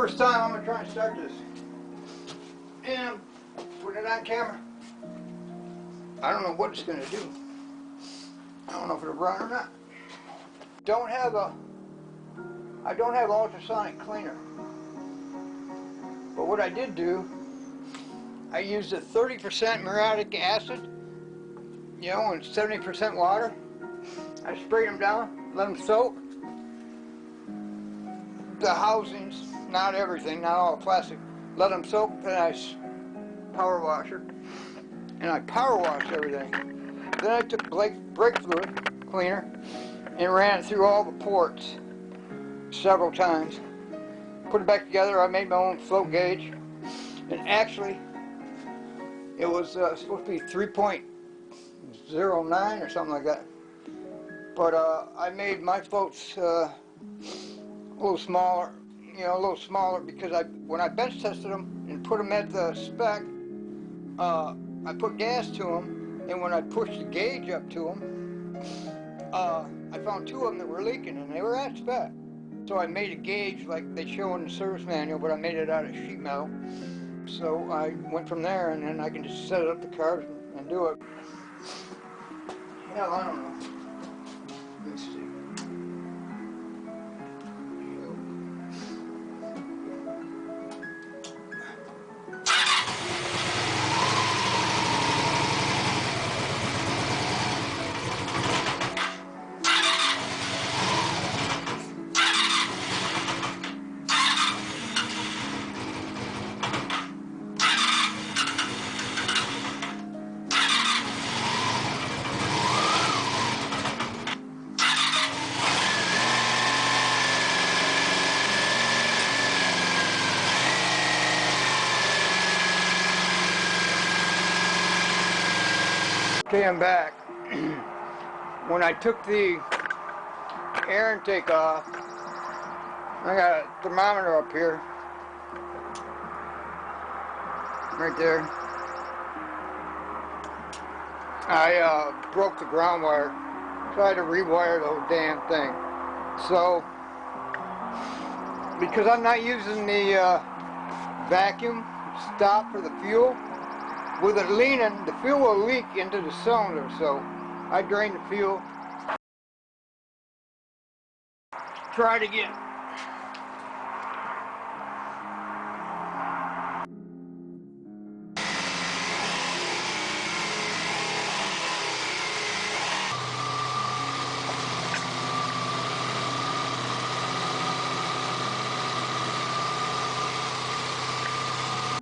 first time I'm going to try and start this. And put it on camera. I don't know what it's going to do. I don't know if it'll run or not. I don't have ultrasonic cleaner. But what I did do, I used a 30% muriatic acid, you know, and 70% water. I sprayed them down, let them soak. The housings, not everything, not all plastic, let them soak, then I power washer, and I power washed everything. Then I took brake fluid cleaner and ran it through all the ports several times. Put it back together. I made my own float gauge, and actually it was supposed to be 3.09 or something like that. But I made my floats a little smaller, you know, a little smaller, because when I bench tested them and put them at the spec, I put gas to them, and when I pushed the gauge up to them, I found two of them that were leaking, and they were at spec. So I made a gauge like they show in the service manual, but I made it out of sheet metal. So I went from there, and then I can just set up the carbs and do it. Hell, I don't know. Let's see. Okay, I'm back. When I took the air intake off, I got a thermometer up here, right there. I broke the ground wire, so I had to rewire the whole damn thing. So, because I'm not using the vacuum stop for the fuel, with it leaning, the fuel will leak into the cylinder, so I drained the fuel. Try it again.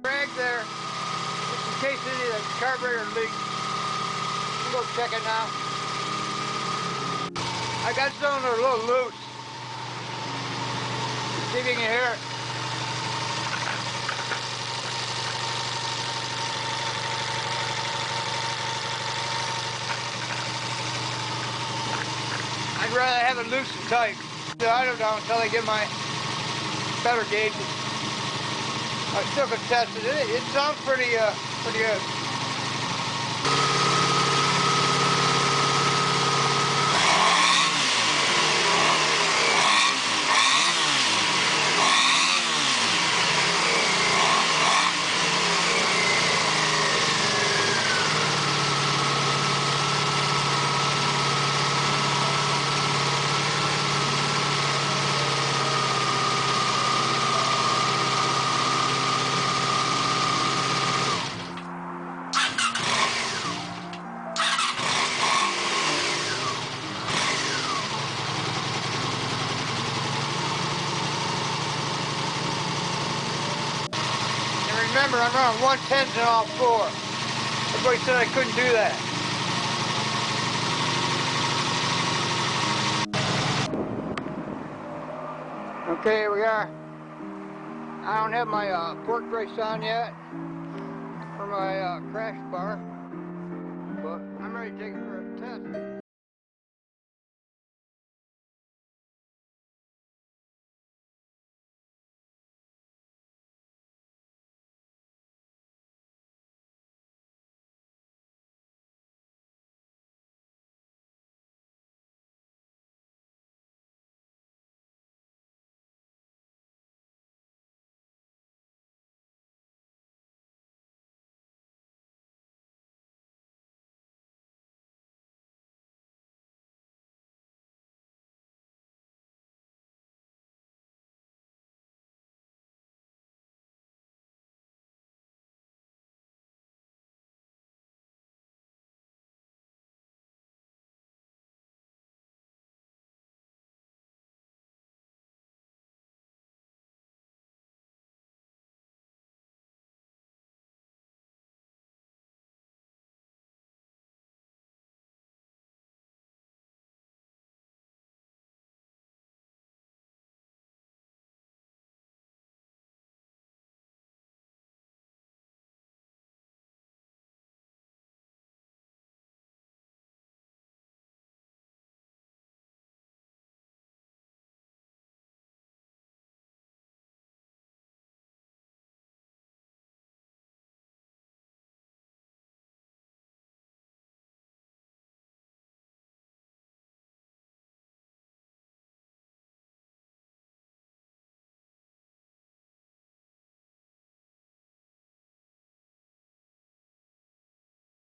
Drag there. In case any of the carburetor leaks. You can go check it now. I got some that are a little loose. See if you can hear it. I'd rather have it loose and tight. I don't know until I get my better gauges. I still could test it. It sounds pretty good. Remember, I'm running 110s in all four. Everybody said I couldn't do that. Okay, here we are. I don't have my port brace on yet for my crash bar, but I'm ready to take it for a test.